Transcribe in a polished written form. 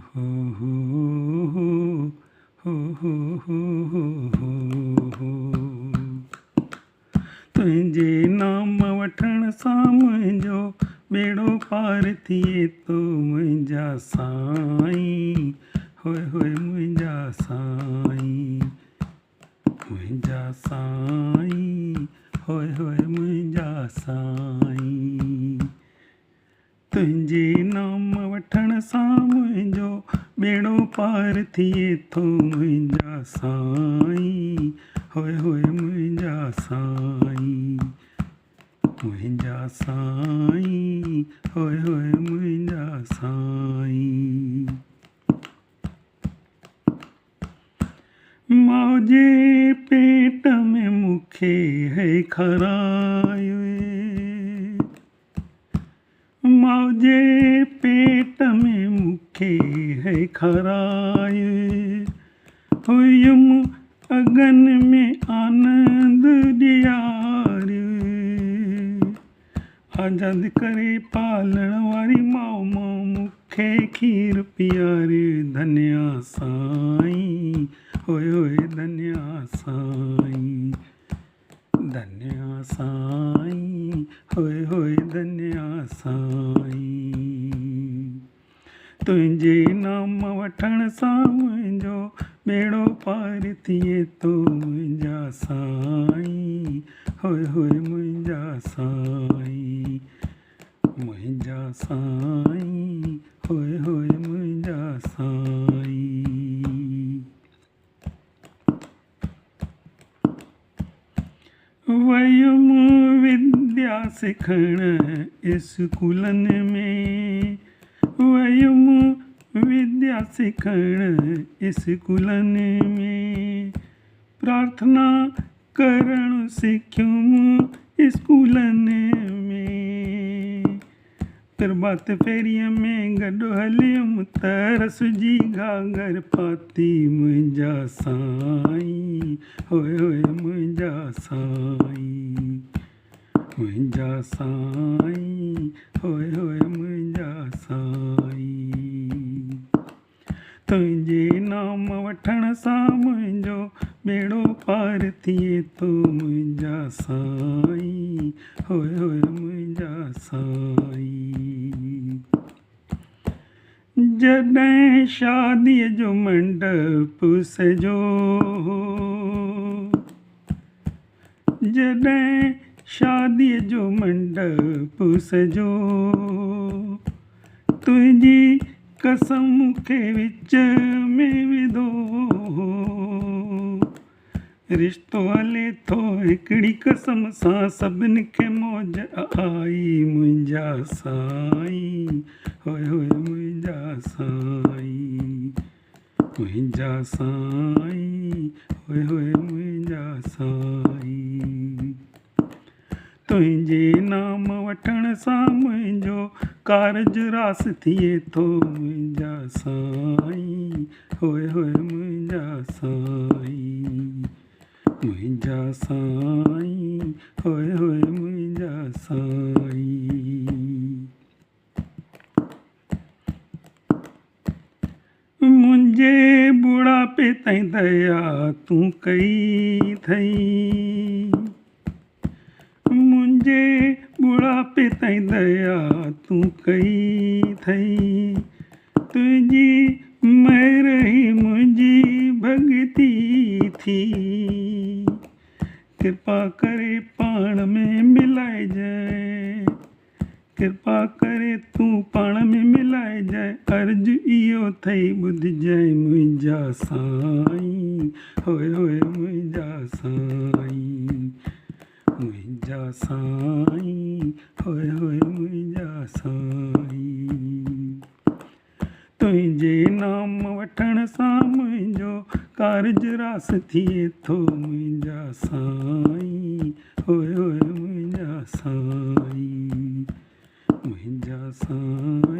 हो हो हो हो हो हो। तुंहिंजे नाम वठण सां मुंहिंजो बेड़ो पार थिए थो मुंहिंजा साईं, होए होए मुंहिंजा साईं, मुंहिंजा साईं, होए होए मुंहिंजा साईं। तुंहिंजे नाम वठण सां मुंहिंजो बेड़ो पार थिए थो मुंहिंजा साईं, होए होए मुंहिंजा साईं, मुंहिंजा साईं, होए होए मुंहिंजा साईं। माउ जे पेट में मूंखे है खारायो, माउ जे पेट में मूंखे है खारायो, हुयुमि अगन में आनंद ॾियारियो, आज़ाद करे पालण वारी माउ माउ मूंखे खीर पीआरे, धन्या साईं, होए होए धन्या साईं, धन्या साईं, होए होए धन्या साईं। तुंहिंजे नाम वठण सां मुंहिंजो बेड़ो पार थिए थो मुंहिंजा साईं, होए होए मुंहिंजा साईं, मुंहिंजा साईं, होए होए मुंहिंजा साईं। वयुमि विद्या सिखण स्कूलनि में, वयुमि विद्या सिखण स्कूलनि में, प्रार्थना करणु सिखियुमि स्कूलनि में, प्रभात फेरीअ में गॾु हलियुमि त रस जी घाघर पाती मुंहिंजा साईं, होए होए मुंहिंजा साईं, मुंहिंजा साईं, होए होए मुंहिंजा साईं। तुंहिंजे नाम वठण सां मुंहिंजो बेड़ो पार थिए थो मुंहिंजा साईं, होए होए मुंहिंजा साईं। जॾहिं शादीअ जो मंडप सजो, जॾहिं शादीअ जो मंडप सजो, तुंहिंजी कसम मूंखे विच में विधो, रिश्तो हले थो हिकिड़ी कसम सां सभिनि खे मौज आई मुंहिंजा साईं, होए होए मुंहिंजा साईं, मुंहिंजा साईं, होए होए मुंहिंजा साईं। तुंहिंजे नाम वठण सां मुंहिंजो कारज रास थिए थो मुंहिंजा साईं, होए होए मुंहिंजा साईं, मुंहिंजा साईं, होए होए मुंहिंजा साईं। मुंहिंजे बुढ़ापे ताईं दया तूं कई अथई, मुंहिंजे बुढ़ापे ताईं दया तूं कई अथई, तुंहिंजी महिर ई मुंहिंजी भॻती थी, कृपा करे पाण में मिलाइजांइ, कृपा करे तूं पाण में मिलाइजांइ, अर्ज़ु इहो अथई ॿुधिजांइ मुंहिंजा साईं, होए होए मुंहिंजा साईं, मुंहिंजा साईं, होए होए मुंहिंजा साईं। तुंहिंजे नाम वठण सां मुंहिंजो कारज रास थिए थो मुंहिंजा साईं, होए होए मुंहिंजा साईं, मुंहिंजा साईं।